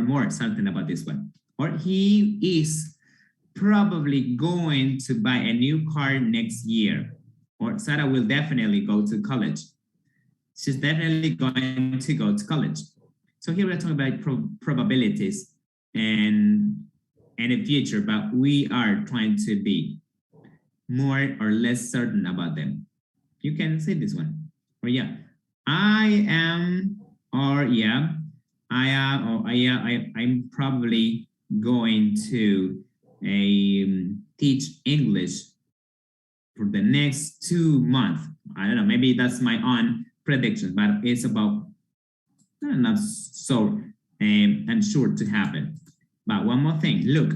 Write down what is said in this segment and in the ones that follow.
more certain about this one. Or he is probably going to buy a new car next year. Or Sarah will definitely go to college. She's definitely going to go to college. So here we're talking about probabilities and the future, but we are trying to be more or less certain about them. You can say this one. Or yeah, I am, or yeah, I am, or yeah, I'm probably going to teach English for the next 2 months. I don't know, maybe that's my own prediction, but it's about not so unsure to happen. But one more thing, look,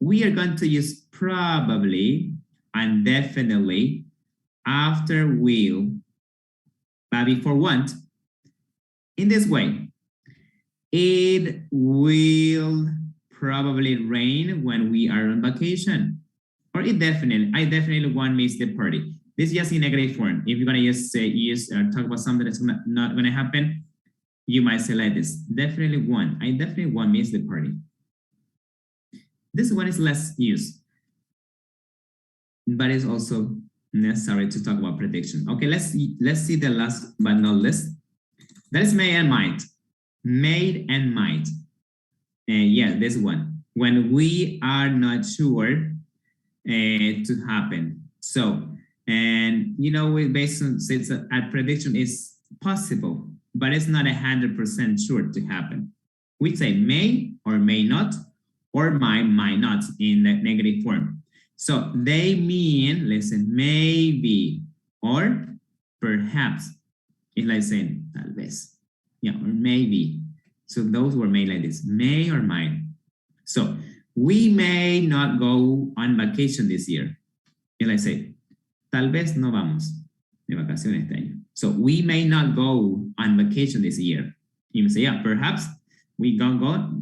we are going to use probably and definitely after will, but before want. In this way, it will probably rain when we are on vacation. Or I definitely won't miss the party. This is just in negative form. If you're gonna just say talk about something that's not gonna happen, you might say like this: definitely won't. I definitely won't miss the party. This one is less used, but it's also necessary to talk about prediction. Okay, let's see the last but not least. That is may and might. Made and might. Yeah, this one. When we are not sure to happen. So, and you know, based on since a prediction is possible, but it's not 100% sure to happen. We say may or may not, or might not in the negative form. So they mean, listen, maybe or perhaps. It's like saying tal vez, yeah, or maybe. So those were made like this, may or might. So we may not go on vacation this year. And like say, tal vez no vamos de vacaciones este año. So we may not go on vacation this year. You may say, yeah, perhaps we go on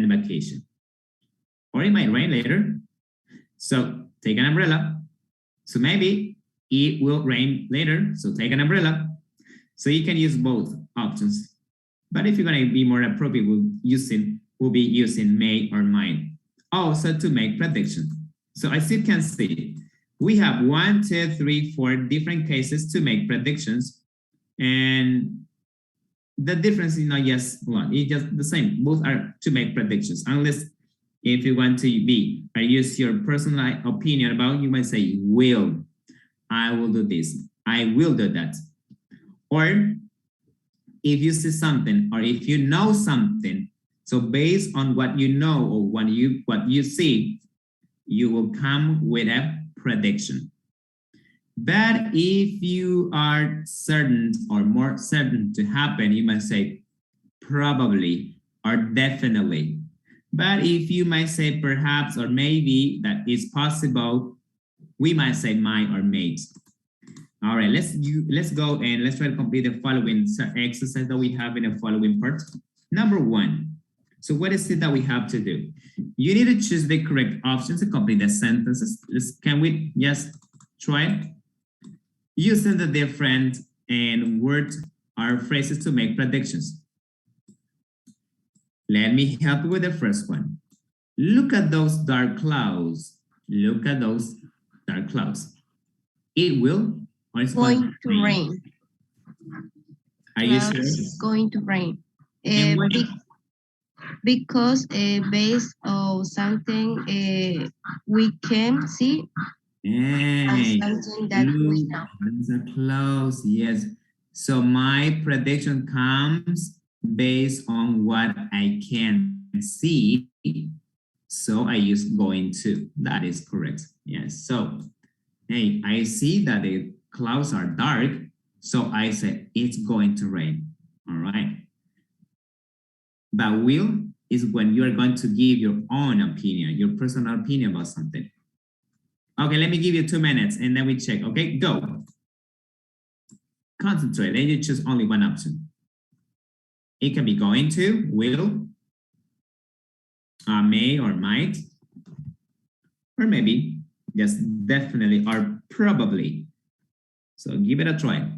vacation. Or it might rain later. So take an umbrella. So maybe it will rain later. So take an umbrella. So you can use both options. But if you're going to be more appropriate, we'll be using may or might. Also to make predictions. So as you can see, we have 1, 2, 3, 4 different cases to make predictions. And the difference is not just one, it's just the same. Both are to make predictions, unless if you want to be or use your personal opinion about, you might say will. I will do this. I will do that. Or if you see something or if you know something, so based on what you know or what you see, you will come with a prediction. But if you are certain or more certain to happen, you might say probably or definitely. But if you might say perhaps or maybe that is possible, we might say might or may. All right, let's go and let's try to complete the following exercise that we have in the following part. Number 1. So what is it that we have to do? You need to choose the correct options to complete the sentences. Can we just try it? Using the different words or phrases to make predictions. Let me help you with the first one. Look at those dark clouds. Look at those dark clouds. It will or it's going to rain. Are you sure? It's going to rain. Because based on something we can see, hey, something that we know. Those are close, yes. So my prediction comes based on what I can see. So I use going to. That is correct. Yes. So, hey, I see that the clouds are dark. So I say it's going to rain. All right. But will is when you are going to give your own opinion, your personal opinion about something. Okay, let me give you 2 minutes and then we check. Okay, go. Concentrate and you choose only one option. It can be going to, will, may or might, or maybe, yes, definitely, or probably. So give it a try.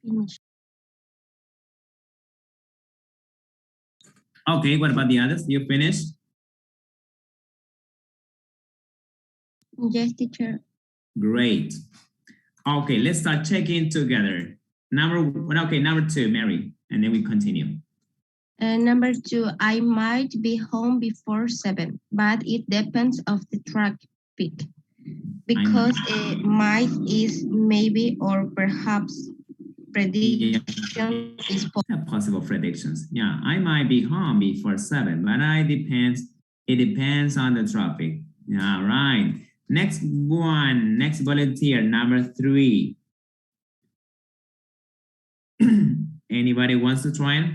Finish. Okay, what about the others? You finished? Yes, teacher. Great. Okay, let's start checking together. Number 2, Mary, and then we continue. Number 2, I might be home before 7, but it depends of the traffic. Because might is maybe or perhaps prediction is possible predictions. Yeah, I might be home before 7, but it depends on the traffic. All right. Next one, next volunteer, number 3. Anybody wants to try it?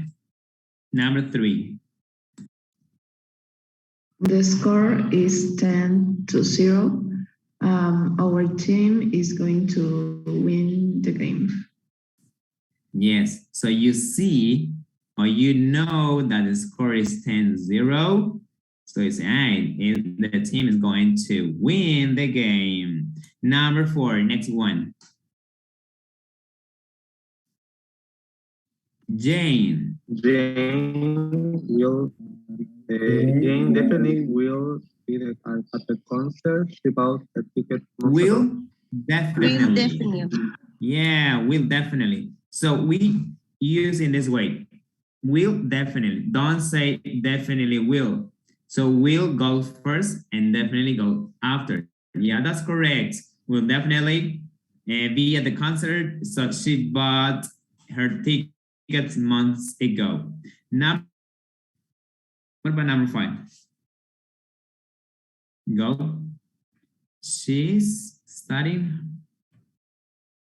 Number 3. The score is 10-0. Our team is going to win the game. Yes, so you see, or you know that the score is 10-0. So it's the team is going to win the game. Number 4, next one. Jane. Jane definitely will be at the concert without a ticket. Will definitely. Will definitely. Yeah, will definitely. So we use in this way. Will definitely. Don't say definitely will. So will goes first and definitely go after. Yeah, that's correct. Will definitely be at the concert. So she bought her tickets months ago. Now, what about number 5? Go. She's studying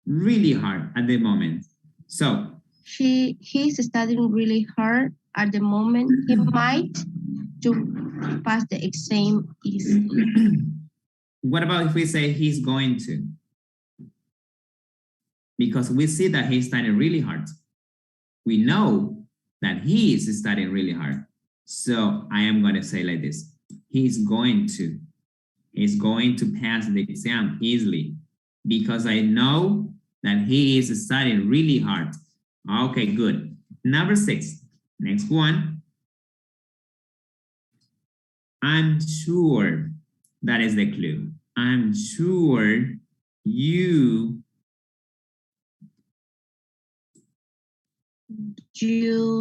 really hard at the moment. So he's studying really hard at the moment. He might to pass the exam easily. What about if we say he's going to? Because we see that he's studying really hard. We know that he is studying really hard. So I am going to say like this. He's going to pass the exam easily because I know that he is studying really hard. Okay, good. Number 6, next one. I'm sure, that is the clue. I'm sure you'll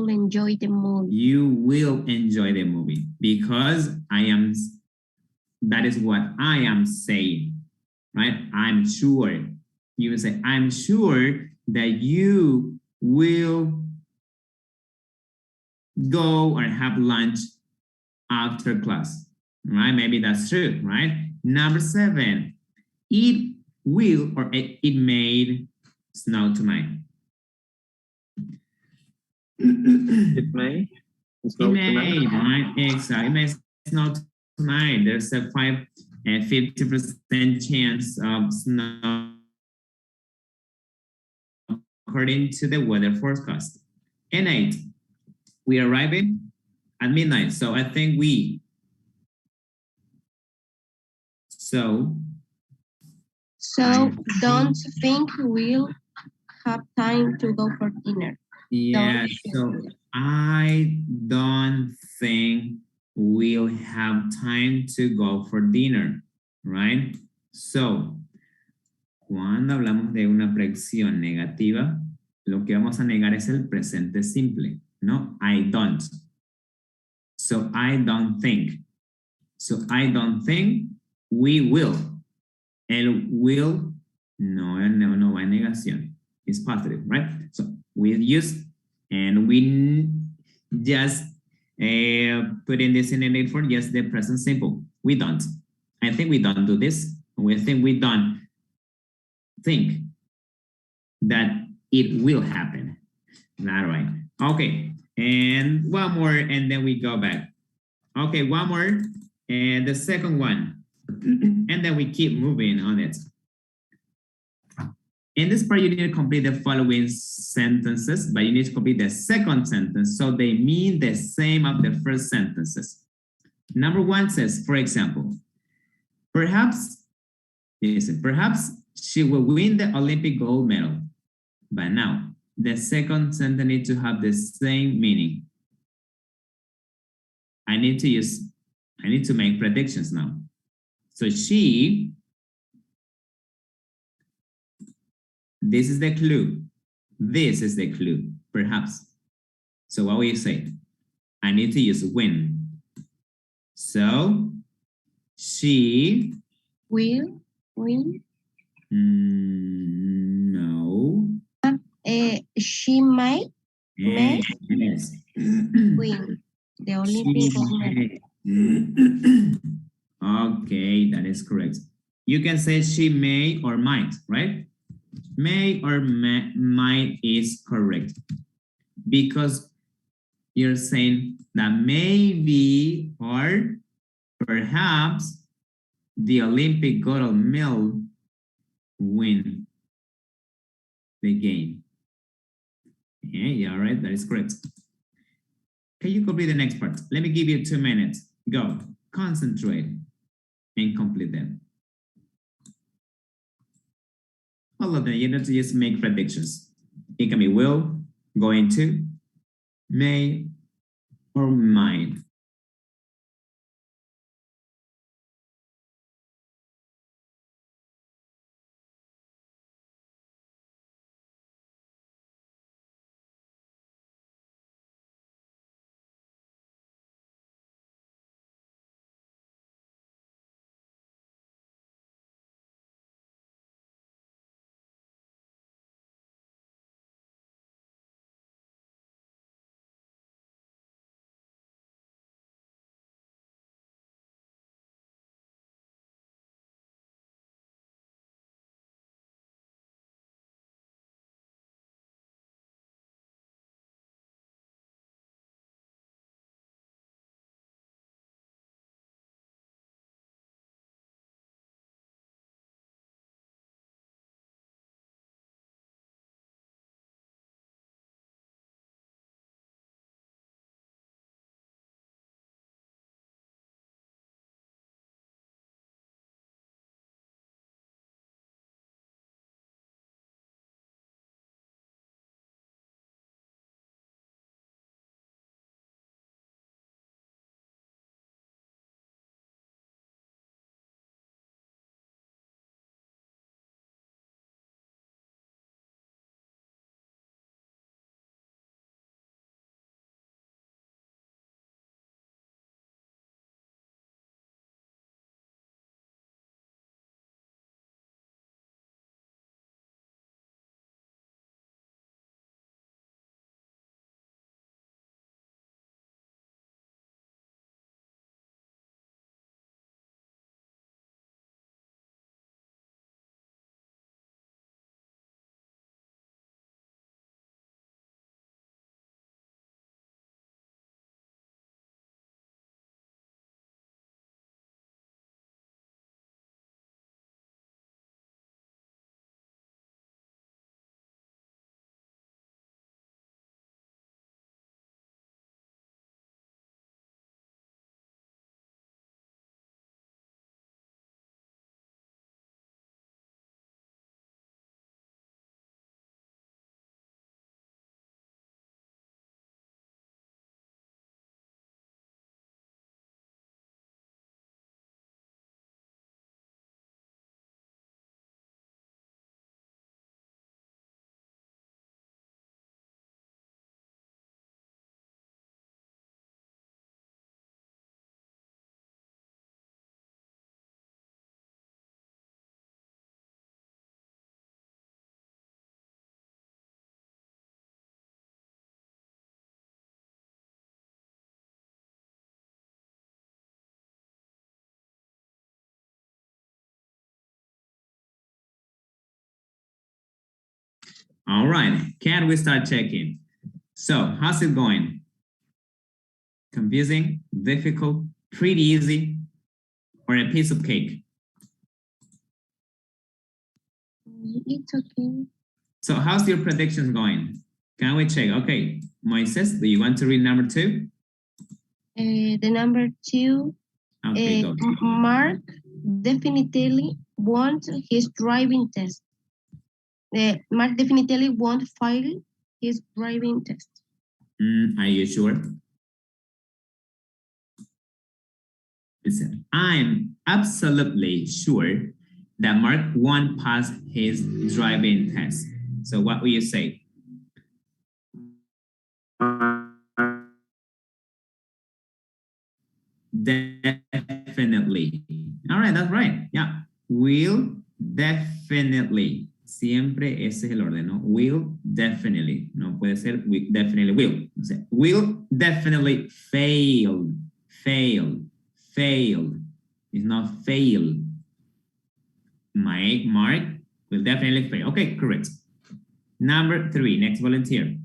enjoy the movie. You will enjoy the movie because that is what I am saying, right? I'm sure. You will say, I'm sure that you will go or have lunch after class, right? Maybe that's true, right? Number 7, it will or it may snow tonight. It may. It may, right? Exactly. It may snow tonight. There's a 50% chance of snow according to the weather forecast. And 8, we are arriving at midnight. So I think So don't think we'll have time to go for dinner. Yeah, so I don't think we'll have time to go for dinner, right? So, cuando hablamos de una predicción negativa, lo que vamos a negar es el presente simple, ¿no? I don't. So, I don't think. So, I don't think we will. El will no va en negación. It's positive, right? So, we use and we just put in this in the for just the present simple. We don't. I think we don't do this. We think we don't think that it will happen. All right. Okay. And one more, and then we go back. Okay, one more, and the second one, and then we keep moving on it. In this part, you need to complete the following sentences, but you need to complete the second sentence so they mean the same of the first sentences. Number 1 says, for example, perhaps she will win the Olympic gold medal. But now, the second sentence needs to have the same meaning. I need to make predictions now. So she, this is the clue. This is the clue, perhaps. So what will you say? I need to use win. So she Will win. No. She might Yes. win the Olympic gold medal. Okay, that is correct. You can say she may or might, right? May or might is correct because you're saying that maybe or perhaps the Olympic gold medal win the game. Yeah, right, that is correct. Can you complete the next part? Let me give you 2 minutes. Go, concentrate and complete them. All of them, you need to just make predictions. It can be will, going to, may, or might. All right, can we start checking? So how's it going? Confusing, difficult, pretty easy, or a piece of cake? It's okay. So how's your predictions going? Can we check? Okay, Moises, do you want to read number 2? The number 2, Okay, go. Mark definitely wants his driving test. Mark definitely won't fail his driving test. Are you sure? Listen, I'm absolutely sure that Mark won't pass his driving test. So what will you say? Definitely. All right, that's right. Yeah. Will definitely. Siempre ese es el orden, ¿no? Will definitely. No puede ser we definitely will. O sea, will definitely fail. Fail. Failed. It's not fail. Mark will definitely fail. Okay, correct. Number 3, next volunteer.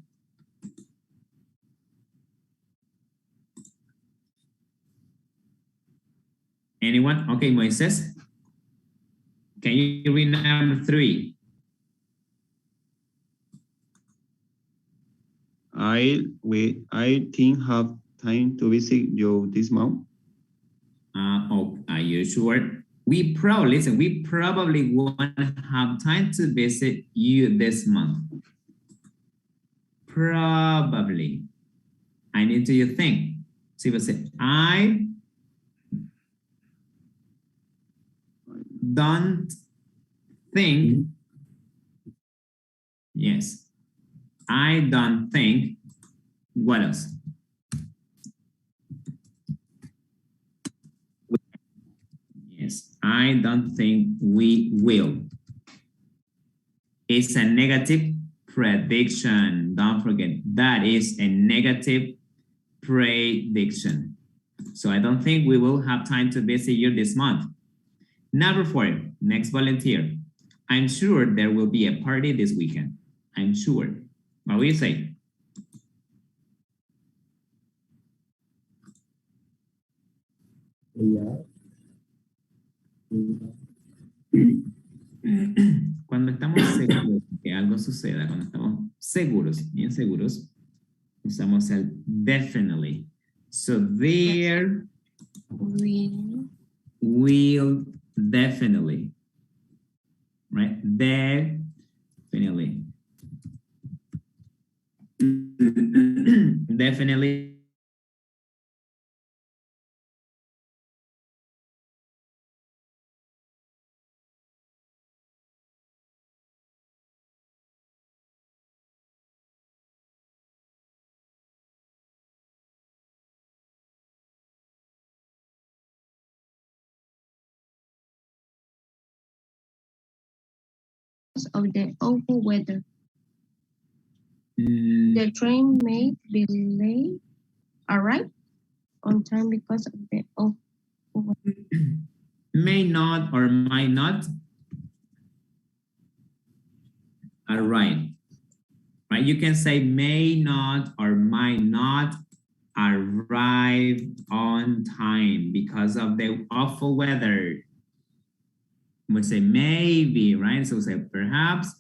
Anyone? Okay, Moises. Can you read number 3? I think have time to visit you this month. Oh, are you sure? We probably won't have time to visit you this month. Probably. I need to think. So you will say, I don't think. Yes. I don't think. What else? Yes, I don't think we will. It's a negative prediction. Don't forget, that is a negative prediction. So I don't think we will have time to visit you this month. Number 4, next volunteer. I'm sure there will be a party this weekend. I'm sure. What will you say? Cuando estamos seguros que algo suceda, cuando estamos seguros, bien seguros, usamos el definitely. So there will definitely, right? Definitely. Definitely. Of the awful weather. Mm, The train may be late, arrive on time because of the awful weather. may not or might not arrive. Right? You can say may not or might not arrive on time because of the awful weather. We say maybe, right? So we say perhaps.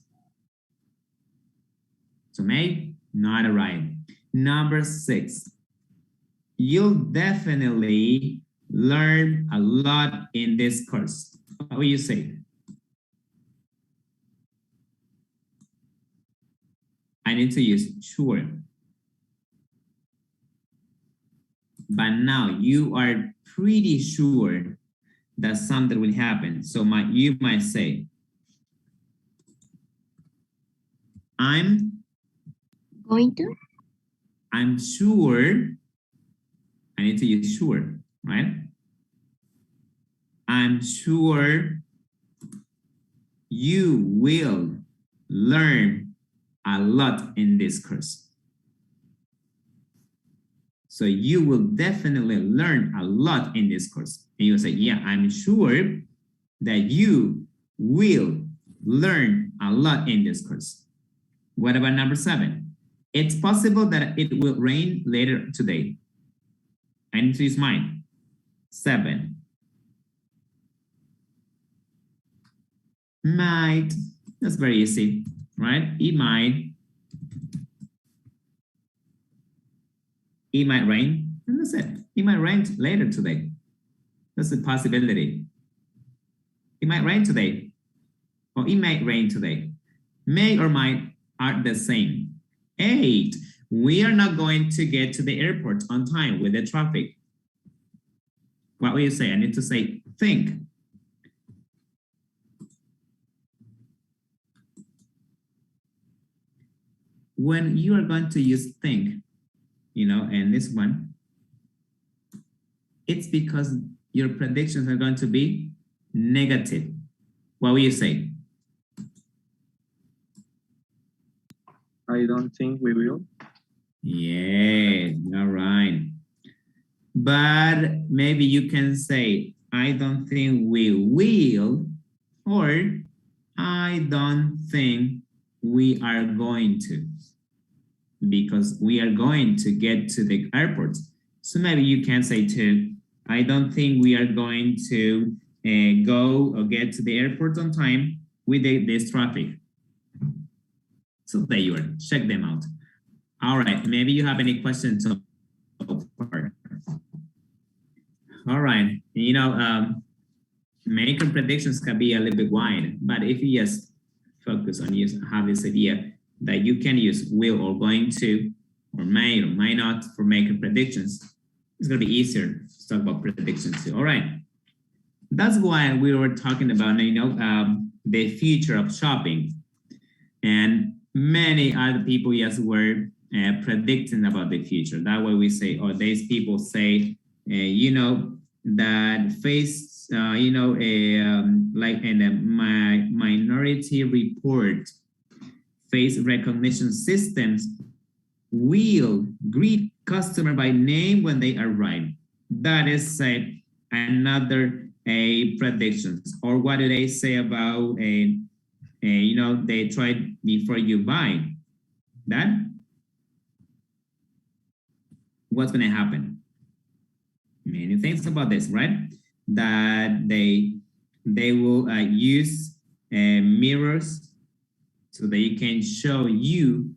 So may not arrive. Number 6, you'll definitely learn a lot in this course. What will you say? I need to use sure. But now you are pretty sure that something will happen. So you might say, I'm sure. I need to use sure, right? I'm sure you will learn a lot in this course. So you will definitely learn a lot in this course. And you say, yeah, I'm sure that you will learn a lot in this course. What about number 7? It's possible that it will rain later today. I need to use mine. 7. Might. That's very easy, right? It might. It might rain. And that's it. It might rain later today. That's a possibility. It might rain today. Or it might rain today. May or might are the same. 8. We are not going to get to the airport on time with the traffic. What will you say? I need to say think. When you are going to use think, you know, and this one, it's because your predictions are going to be negative. What will you say? I don't think we will. Yeah, all right. But maybe you can say, I don't think we will, or I don't think we are going to, because we are going to get to the airport. So maybe you can say too, I don't think we are going to go or get to the airport on time with this traffic. So there you are, check them out. All right, maybe you have any questions so far. All right, you know, making predictions can be a little bit wide, but if you just focus on have this idea that you can use will or going to, or may not for making predictions, it's gonna be easier to talk about predictions too. All right, that's why we were talking about, you know, the future of shopping, and many other people yes were predicting about the future. That way we say, or these people say, you know, that face, you know, like in the Minority Report, face recognition systems will greet customer by name when they arrive. That is another predictions. Or what do they say about you know, they try before you buy? That what's going to happen? Many things about this, right? That they will use mirrors so they can show you,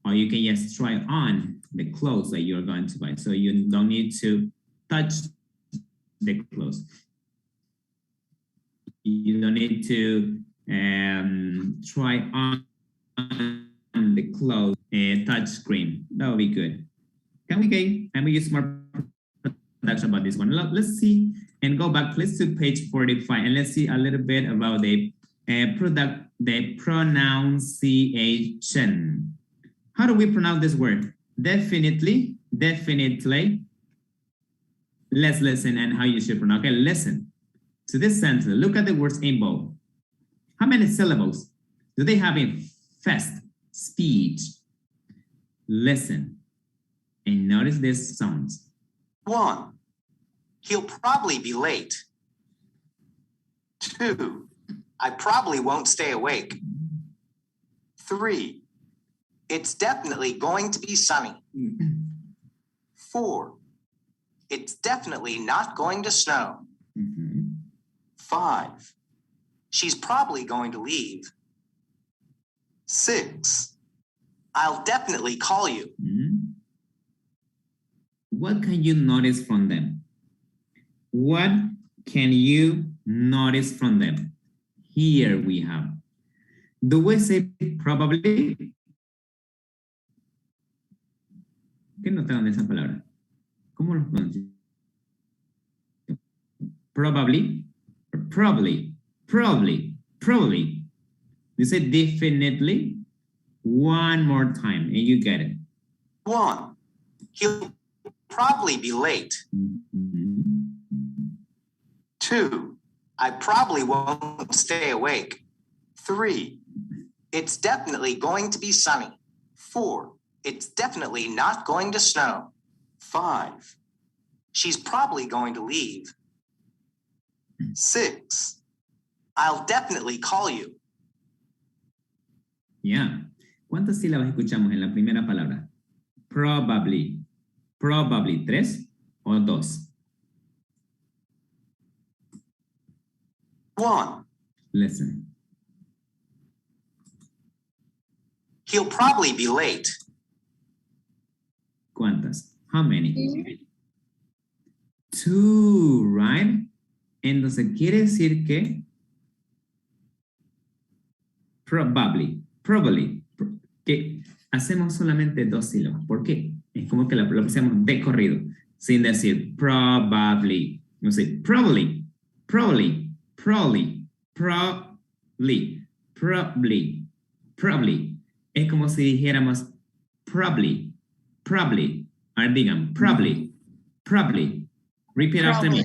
or you can just try on the clothes that you're going to buy. So you don't need to touch the clothes. You don't need to try on the clothes touch screen. That would be good. Can we use more production about this one? Let's see and go back please to page 45 and let's see a little bit about the pronunciation. How do we pronounce this word? Definitely. Let's listen and how you should pronounce. Okay, listen to this sentence. Look at the words in bold. How many syllables do they have in fast speech? Listen and notice these sounds. 1. He'll probably be late. 2. I probably won't stay awake. 3. It's definitely going to be sunny. 4. It's definitely not going to snow. 5. She's probably going to leave. 6. I'll definitely call you. What can you notice from them? What can you notice from them? Here we have. Do we say probably? ¿Qué notaron de esa palabra? ¿Cómo lo pronuncian? Probably, probably. You say definitely one more time and you get it. 1. He'll probably be late. 2. I probably won't stay awake. 3. It's definitely going to be sunny. 4. It's definitely not going to snow. 5. She's probably going to leave. 6. I'll definitely call you. Yeah. ¿Cuántas sílabas escuchamos en la primera palabra? Probably. Probably. 3 o 2. 1. Listen. He'll probably be late. ¿Cuántas? How many? 2, right? Entonces quiere decir que probably, que hacemos solamente 2 sílabas. ¿Por qué? Es como que lo hacemos de corrido, sin decir probably. No sé, probably, probably, probably, probably, probably, probably. Es como si dijéramos probably, probably. Ahora digan probably, probably. Repeat after me.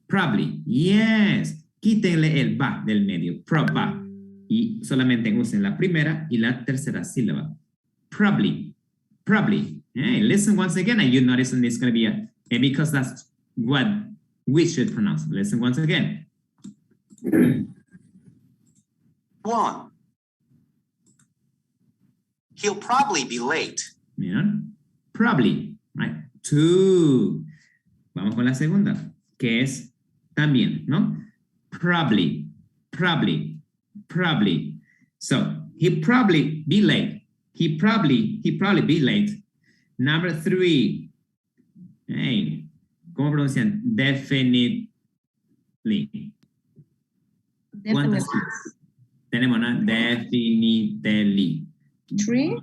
Probably. Yes. Quítenle el ba del medio. Proba. Y solamente usen la primera y la tercera sílaba. Probably. Probably. Hey, listen once again, and you notice and it's going to be because that's what we should pronounce. Listen once again. 1. He'll probably be late. Miren, probably, right? 2. Vamos con la segunda, que es también, ¿no? Probably, probably, probably. So, he'll probably be late. He probably be late. Number 3. Hey, ¿cómo pronuncian? Definitely. ¿Cuántas Definitely. sílabas? Tenemos, ¿no? Definitely. 3.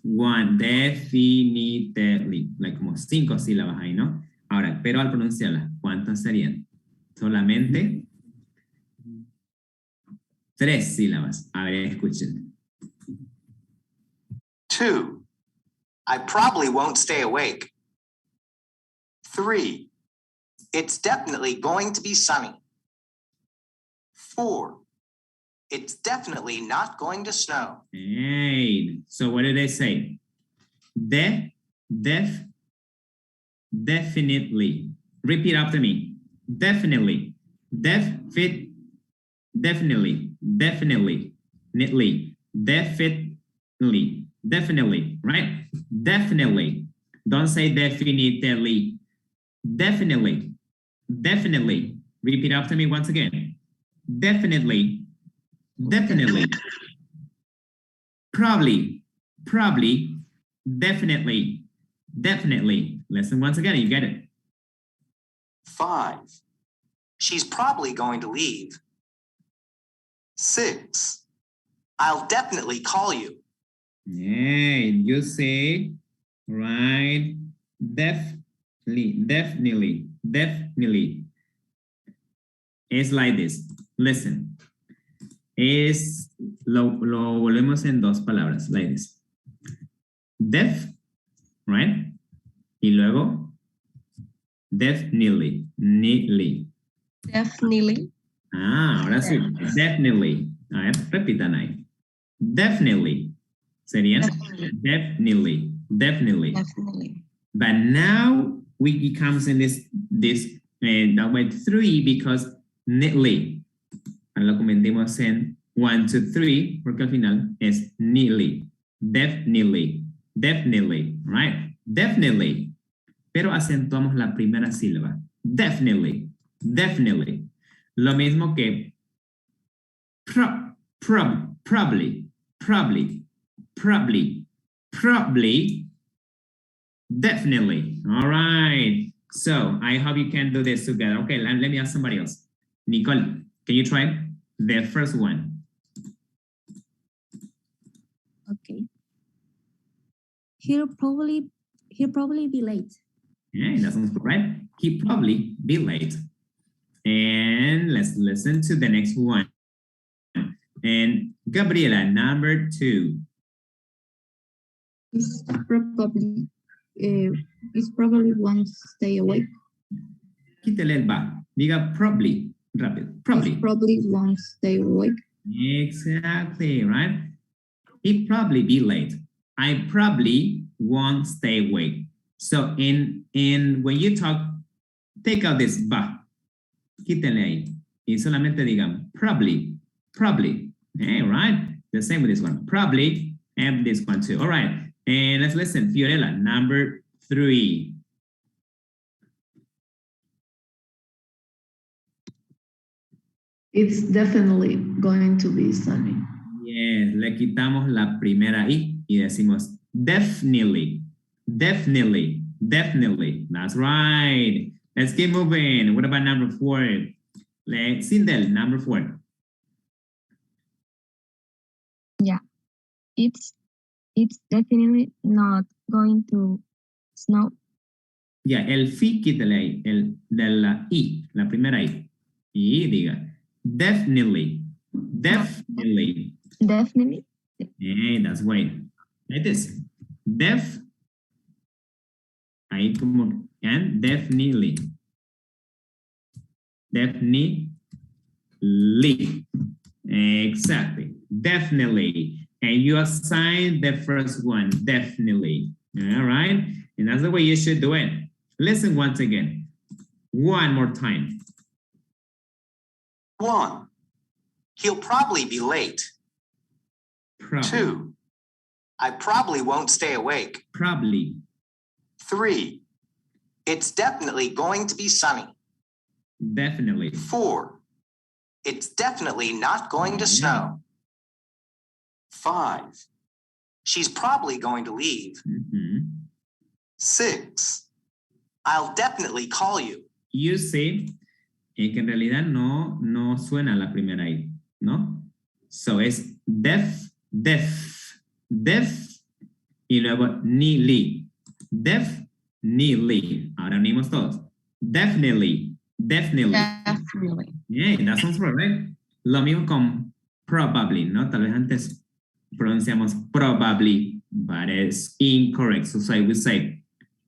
1, definitely. Like como 5 sílabas ahí, ¿no? Ahora, pero al pronunciarlas, ¿cuántas serían? Solamente 3 sílabas. A ver, escuchen. 2. I probably won't stay awake. 3. It's definitely going to be sunny. 4. It's definitely not going to snow. Hey, so what did they say? Definitely. Repeat after me. Definitely. Definitely. Definitely, right? Definitely. Don't say definitely. Definitely. Repeat after me once again. Definitely. Probably. Definitely. Listen once again, you get it. 5. She's probably going to leave. 6. I'll definitely call you. Yeah, you say, right? Definitely. It's like this. Listen. Lo volvemos en 2 palabras, like this. Right? Y luego, definitely. Definitely. Ahora sí, definitely. A ver, repitan ahí. Definitely. Serían definitely. But now it comes in this number 3 because neatly. Ahora lo comentemos en 1, 2, 3 porque al final es neatly. Definitely, right? Definitely. Pero acentuamos la primera sílaba. Definitely. Lo mismo que probably, definitely. All right. So I hope you can do this together. Okay, let me ask somebody else. Nicole, can you try the first one? Okay. He'll probably be late. Yeah, that sounds right. He'll probably be late. And let's listen to the next one. And Gabriela, number 2. He's probably won't stay awake. Quítale el va. Diga probably. Rápido. Probably. He probably won't stay awake. Exactly, right? He'd probably be late. I probably won't stay awake. So in when you talk, take out this ba. Quítale ahí. Y solamente digan probably. Hey, right? The same with this one. Probably and this one too. All right. And let's listen. Fiorella, number 3. It's definitely going to be sunny. Yes, le quitamos la primera I y decimos definitely. That's right. Let's keep moving. What about number 4? Sindel, number 4. Yeah, it's It's definitely not going to snow. Ya, el fi, quítale ahí, el de la I, la primera I. Y diga, definitely, definitely. Definitely. Hey, that's way. Like this. Def, ahí como, and definitely. Definitely. Exactly. Definitely. And you assign the first one, definitely. All right. And that's the way you should do it. Listen once again. One more time. 1. He'll probably be late. Probably. 2. I probably won't stay awake. Probably. 3. It's definitely going to be sunny. Definitely. 4. It's definitely not going to snow. 5. She's probably going to leave. Mhm. 6. I'll definitely call you. You see, que en realidad no suena la primera I, ¿no? So es def, y luego ni li. Def, ni li. Ahora unimos todos. Definitely. Definitely. Yeah, that sounds right. Lo mismo con probably, ¿no? Tal vez antes pronunciamos probably, but it's incorrect. So we say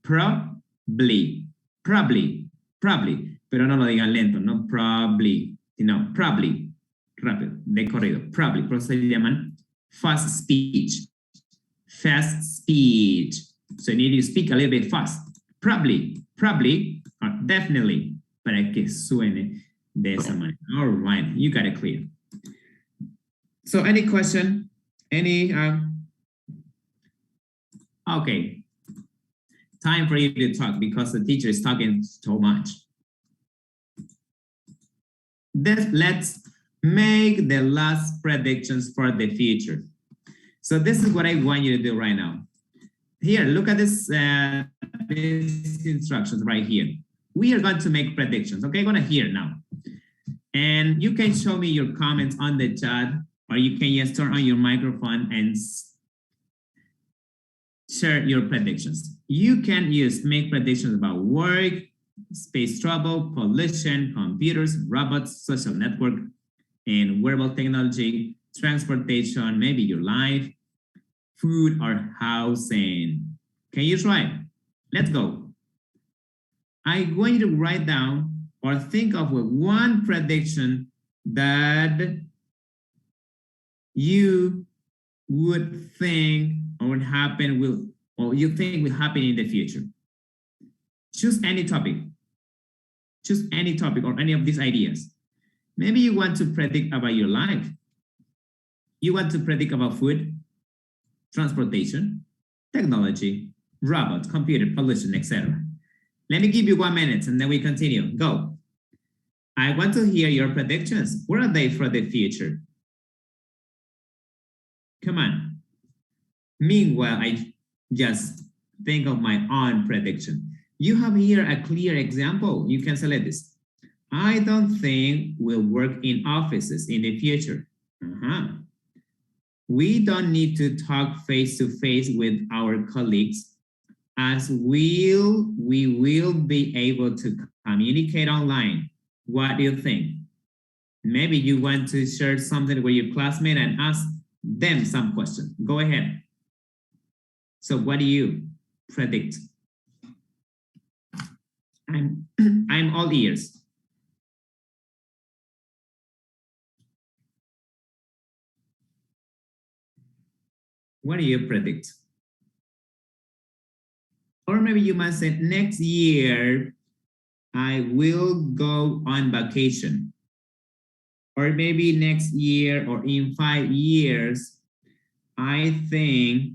probably, pero no lo digan lento, no probably, sino probably, rápido, de corrido, probably. Por eso se llaman fast speech. So you need to speak a little bit fast. Probably, or definitely, para que suene de esa manera. All right, you got it clear. So any question? Any, okay. Time for you to talk because the teacher is talking so much. Let's make the last predictions for the future. So this is what I want you to do right now. Here, look at this, these instructions right here. We are going to make predictions, okay? I'm gonna hear now. And you can show me your comments on the chat, or you can just turn on your microphone and share your predictions. You can make predictions about work, space travel, pollution, computers, robots, social network, and wearable technology, transportation, maybe your life, food, or housing. Can you try? Let's go. I'm going to write down or think of one prediction that you would think or would happen or you think will happen in the future. Choose any topic. Choose any topic or any of these ideas. Maybe you want to predict about your life. You want to predict about food, transportation, technology, robots, computer, pollution, etc. Let me give you 1 minute and then we continue. Go. I want to hear your predictions. What are they for the future? Come on. Meanwhile, I just think of my own prediction. You have here a clear example. You can select this. I don't think we'll work in offices in the future. We don't need to talk face-to-face with our colleagues as we will be able to communicate online. What do you think? Maybe you want to share something with your classmate and ask them some questions. Go ahead. So what do you predict? I'm all ears. What do you predict? Or maybe you might say next year, I will go on vacation. Or maybe next year or in 5 years, I think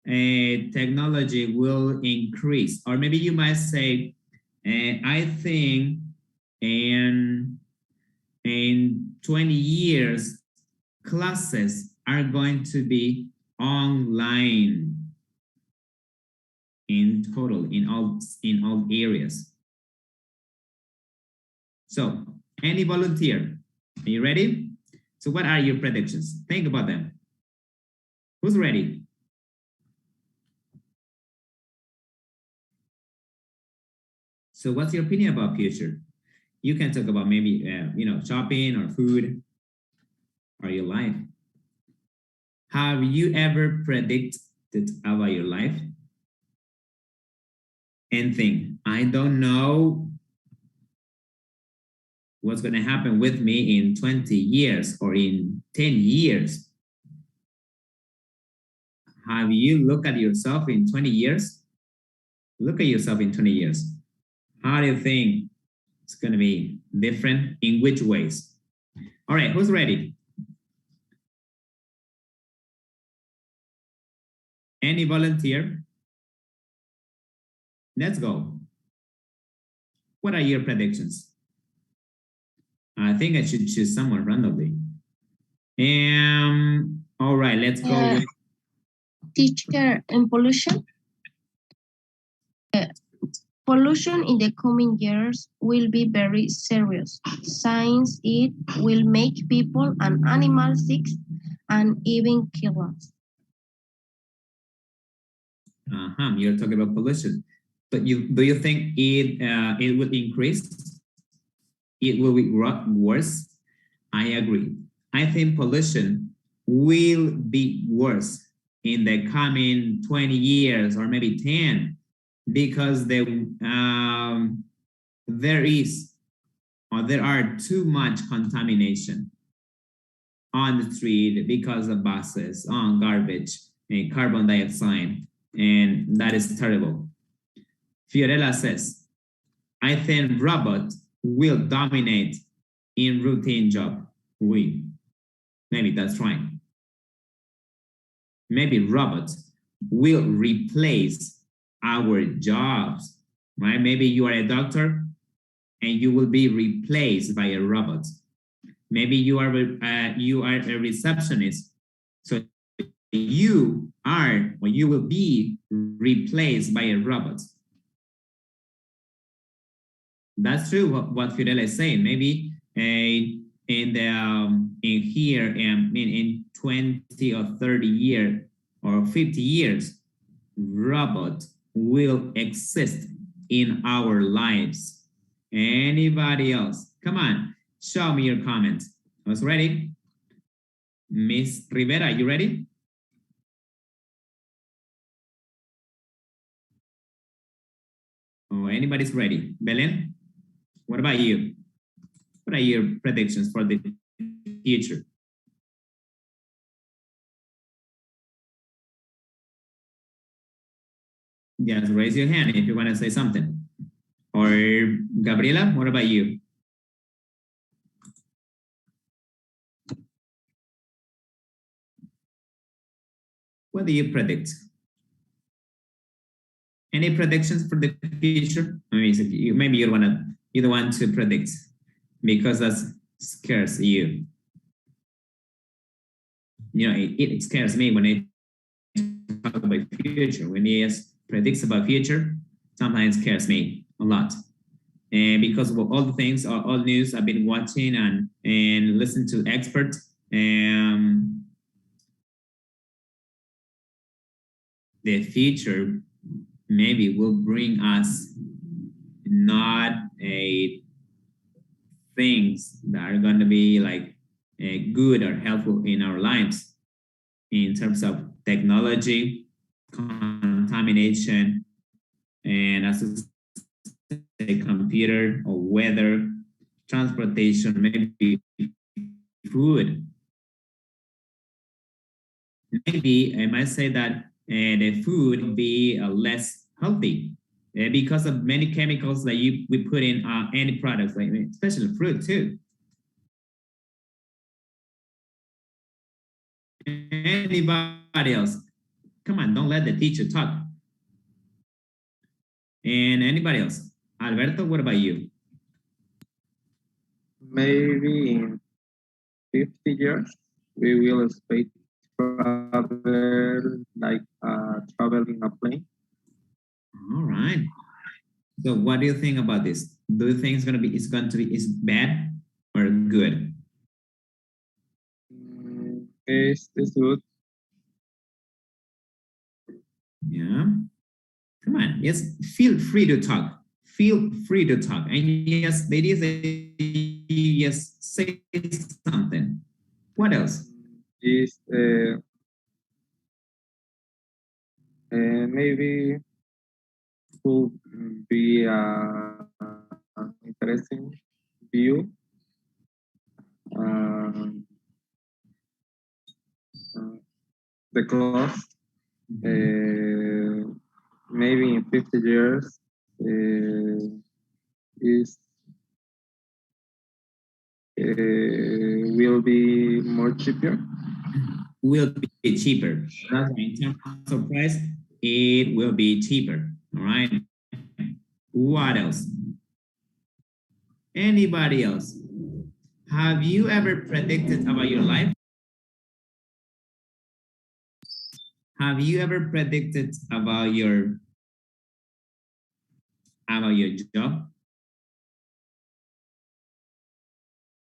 technology will increase. Or maybe you might say, I think in 20 years, classes are going to be online in total, in all areas. So, any volunteer? Are you ready? So what are your predictions? Think about them. Who's ready? So what's your opinion about future? You can talk about maybe, shopping or food or your life. Have you ever predicted about your life? And think, I don't know what's going to happen with me in 20 years or in 10 years. Have you looked at yourself in 20 years? Look at yourself in 20 years. How do you think it's going to be different? In which ways? All right, who's ready? Any volunteer? Let's go. What are your predictions? I think I should choose someone randomly. All right, let's go. With Teacher, and pollution? Pollution in the coming years will be very serious. Since it will make people and animals sick and even kill us. You're talking about pollution. But do you think it will increase? It will be worse? I agree. I think pollution will be worse in the coming 20 years or maybe 10 because there are too much contamination on the street because of buses, on garbage, and carbon dioxide, and that is terrible. Fiorella says, I think robots will dominate in routine job. Maybe that's right. Maybe robots will replace our jobs, right? Maybe you are a doctor and you will be replaced by a robot. Maybe you are a receptionist, so you will be replaced by a robot. That's true. What Fiorella is saying. Maybe in 20 or 30 years or 50 years, robot will exist in our lives. Anybody else? Come on, show me your comments. I was ready. Miss Rivera, you ready? Oh, anybody's ready? Belen, what about you? What are your predictions for the future? Just raise your hand if you want to say something. Or Gabriela, what about you? What do you predict? Any predictions for the future? Maybe you're the one to predict because that scares you. It scares me when I talk about future. When he predicts about future, sometimes scares me a lot. And because of all the things, all news I've been watching and listen to experts, the future maybe will bring us not things that are going to be like good or helpful in our lives in terms of technology, contamination, and as a computer or weather, transportation, maybe food. Maybe I might say that the food will be less healthy because of many chemicals that we put in any products, like especially fruit too. Anybody else? Come on, don't let the teacher talk. And anybody else? Alberto, what about you? Maybe in 50 years, we will space travel like traveling a plane. All right. So what do you think about this? Do you think it's going to be bad or good? It's good. Yeah. Come on. Yes. Feel free to talk. Feel free to talk. And yes, ladies, yes, say something. What else? Is maybe could be an interesting view. The clothes, maybe in 50 years, is will be more cheaper. Will be cheaper. That's why in terms of price, it will be cheaper. All right. What else? Anybody else? Have you ever predicted about your life? Have you ever predicted about your job?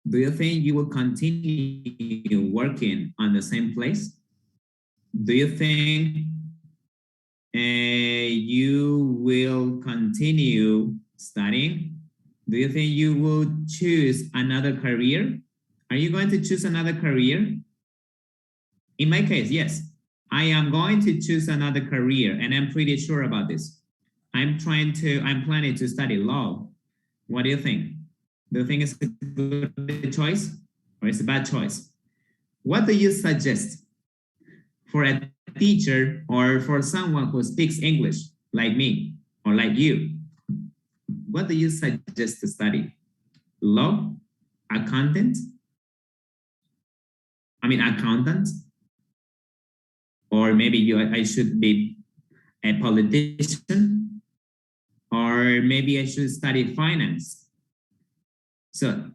Do you think you will continue working on the same place? Do you think you will continue studying? Do you think you will choose another career? Are you going to choose another career? In my case, yes. I am going to choose another career, and I'm pretty sure about this. I'm planning to study law. What do you think? Do you think it's a good choice or it's a bad choice? What do you suggest for a teacher or for someone who speaks English like me or like you? What do you suggest to study? Law, accountant, or maybe I should be a politician, or maybe I should study finance. So,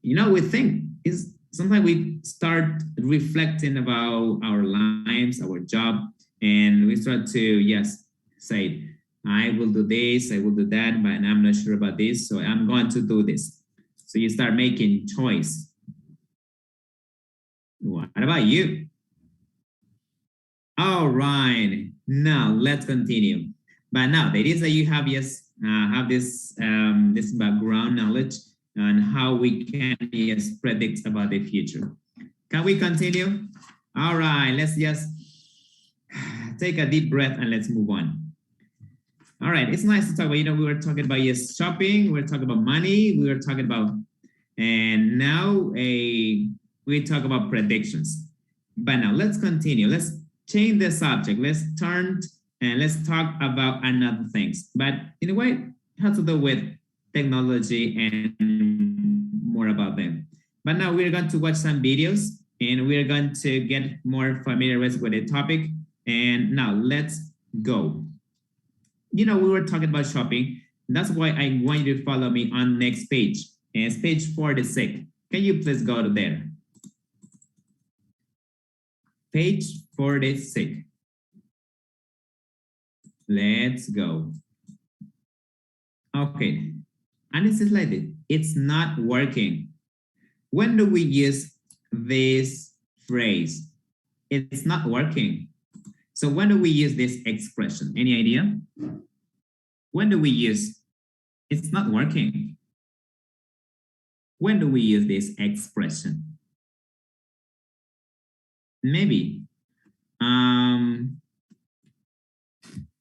we think is sometimes we start reflecting about our lives, our job, and we start to, say, I will do this, I will do that, but I'm not sure about this, so I'm going to do this. So you start making choice. What about you? All right, now let's continue. But now that is that you have this background knowledge on how we can predict about the future. Can we continue? All right, let's just take a deep breath and let's move on. All right, it's nice to talk about, we were talking about shopping, we were talking about money, we were talking about, and now we talk about predictions. But now let's continue. Let's change the subject. Let's turn and let's talk about another things. But in a way, it has to do with technology and more about them. But now we're going to watch some videos and we're going to get more familiar with the topic. And now let's go. We were talking about shopping. That's why I want you to follow me on next page. And it's page 46. Can you please go to there? Page 46. Let's go. Okay. And it's like this. It's not working. When do we use this phrase? It's not working. So when do we use this expression? Any idea? When do we use it's not working? When do we use this expression? Maybe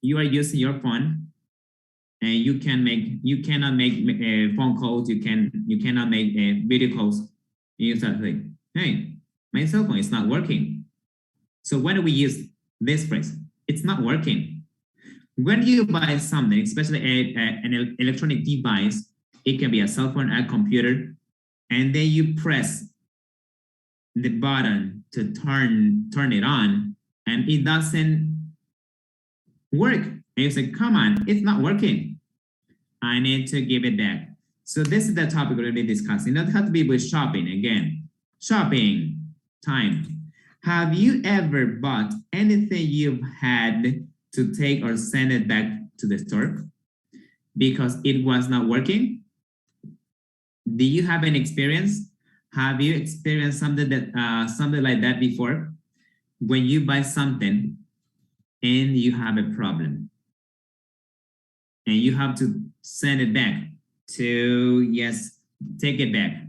you are using your phone and you cannot make phone calls, you cannot make video calls. You start thinking, hey, my cell phone is not working. So when do we use this phrase? It's not working. When you buy something, especially an electronic device, it can be a cell phone, a computer, and then you press the button to turn it on, and it doesn't work. And you say, come on, it's not working. I need to give it back. So this is the topic we're going to be discussing. That has to be with shopping again. Shopping time. Have you ever bought anything you've had to take or send it back to the store because it was not working? Do you have an experience? Have you experienced something like that before? When you buy something and you have a problem. And you have to send it back to, yes, take it back.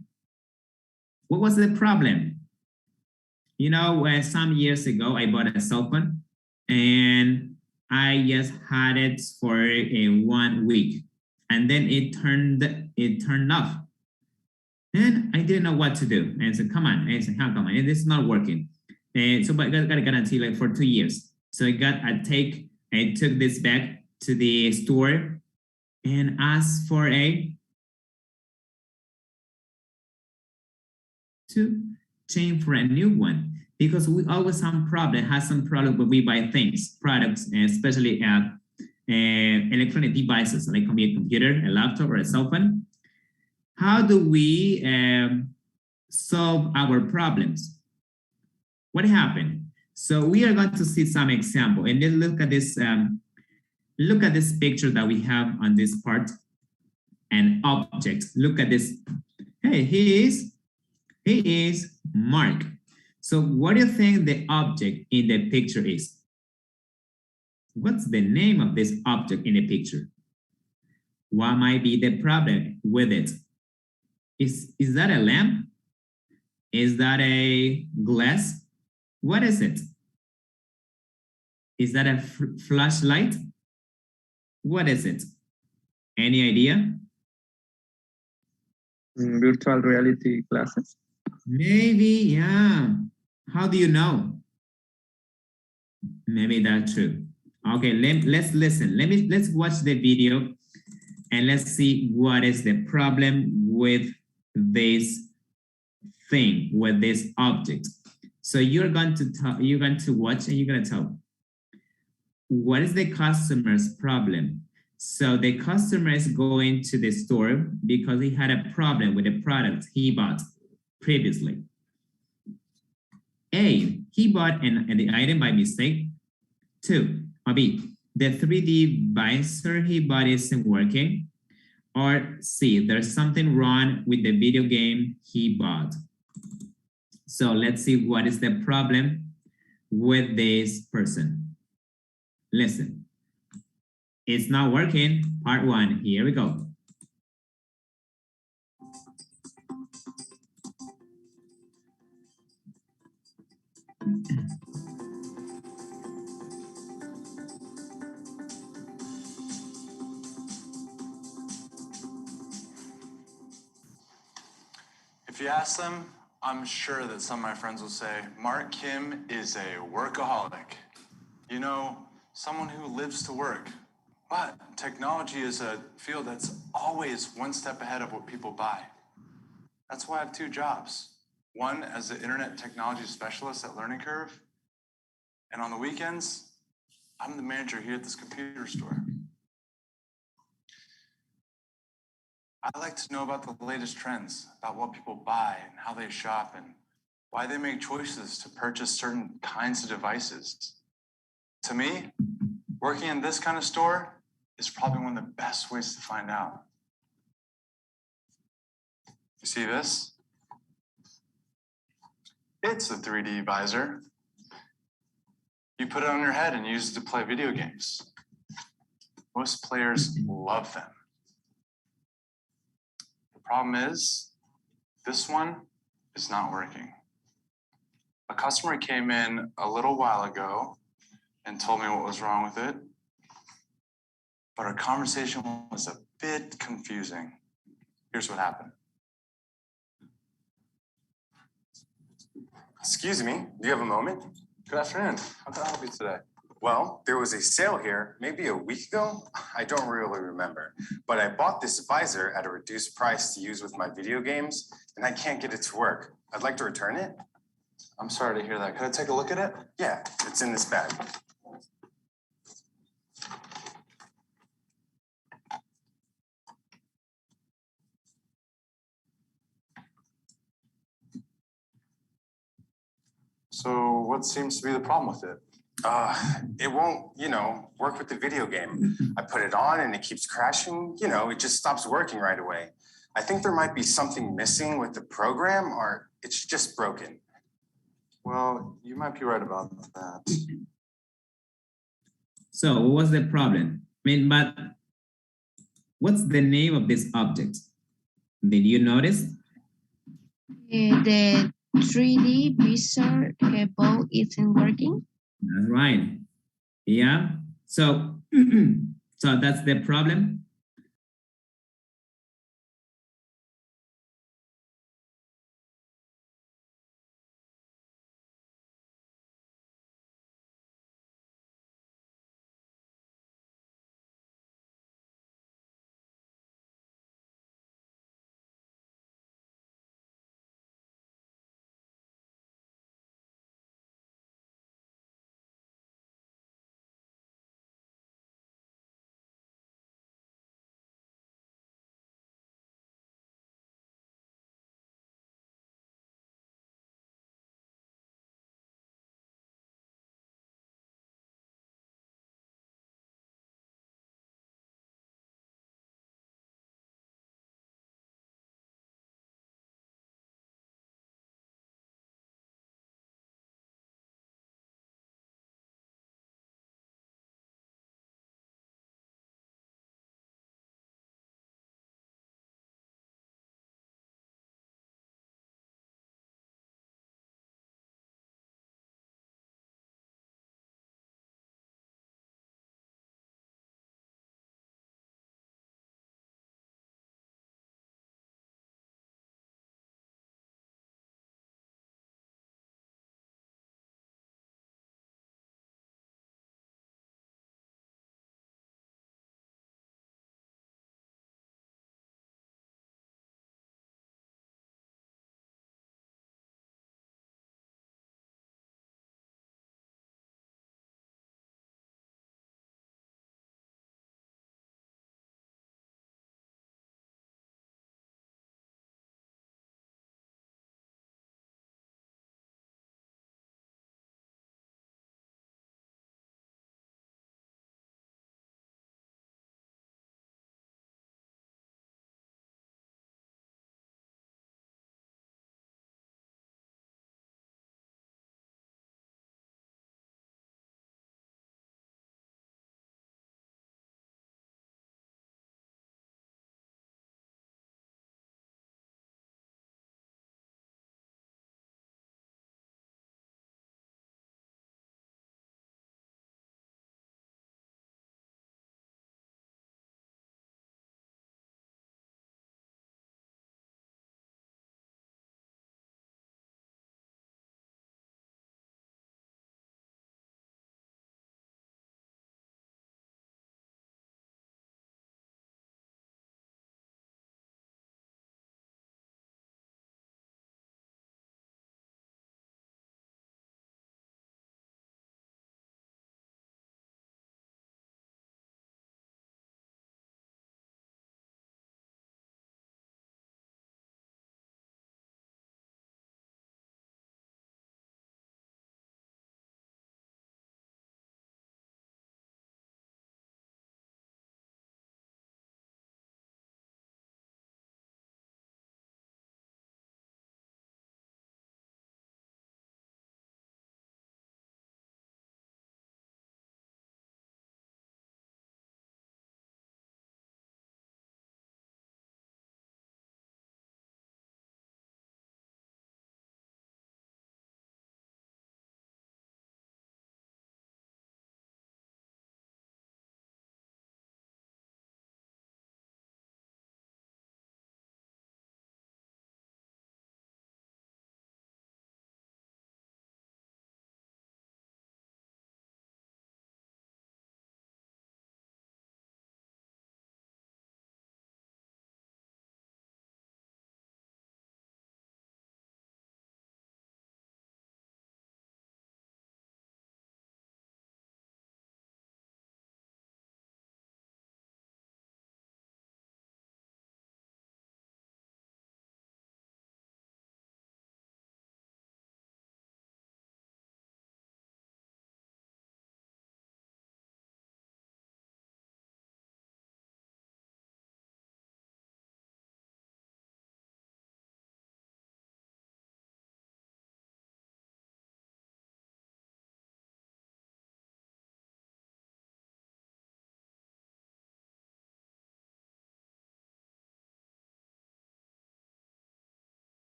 What was the problem? You know, some years ago, I bought a cell phone and I just had it for 1 week, and then it turned off. And I didn't know what to do. And I said, come on. I said, how come? And it's not working. And so, but I got a guarantee like for 2 years. So I took this back to the store and asked for to change for a new one, because we always have some problem when we buy things, products, and especially electronic devices like a computer, a laptop, or a cell phone. How do we solve our problems? What happened? So we are going to see some example, and then look at this. Look at this picture that we have on this part. An object. Look at this. Hey, he is Mark. So what do you think the object in the picture is? What's the name of this object in the picture? What might be the problem with it? Is that a lamp? Is that a glass? What is it? Is that a flashlight? What is it? Any idea? Virtual reality glasses. Maybe, yeah. How do you know? Maybe that's true. Okay, let's listen. Let's watch the video and let's see what is the problem with this thing, with this object. So you're going to watch and you're going to tell, what is the customer's problem? So the customer is going to the store because he had a problem with the product he bought previously. A, he bought the item by mistake. 2, or B, the 3D visor he bought isn't working. Or C, there's something wrong with the video game he bought. So let's see what is the problem with this person. Listen. It's not working. Part 1. Here we go. If you ask them, I'm sure that some of my friends will say, Mark Kim is a workaholic. You know, someone who lives to work. But technology is a field that's always one step ahead of what people buy. That's why I have 2 jobs. One as the internet technology specialist at Learning Curve. And on the weekends, I'm the manager here at this computer store. I like to know about the latest trends, about what people buy and how they shop and why they make choices to purchase certain kinds of devices. To me, working in this kind of store is probably one of the best ways to find out. You see this? It's a 3D visor. You put it on your head and use it to play video games. Most players love them. The problem is, this one is not working. A customer came in a little while ago and told me what was wrong with it. But our conversation was a bit confusing. Here's what happened. Excuse me, do you have a moment? Good afternoon. How can I help you today? Well, there was a sale here maybe a week ago. I don't really remember, but I bought this visor at a reduced price to use with my video games, and I can't get it to work. I'd like to return it. I'm sorry to hear that. Could I take a look at it? Yeah, it's in this bag. So what seems to be the problem with it? It won't, work with the video game. I put it on and it keeps crashing. It just stops working right away. I think there might be something missing with the program, or it's just broken. Well, you might be right about that. So what was the problem? I mean, but what's the name of this object? Did you notice? The 3D visor bow isn't working. That's right. Yeah. So, so that's the problem.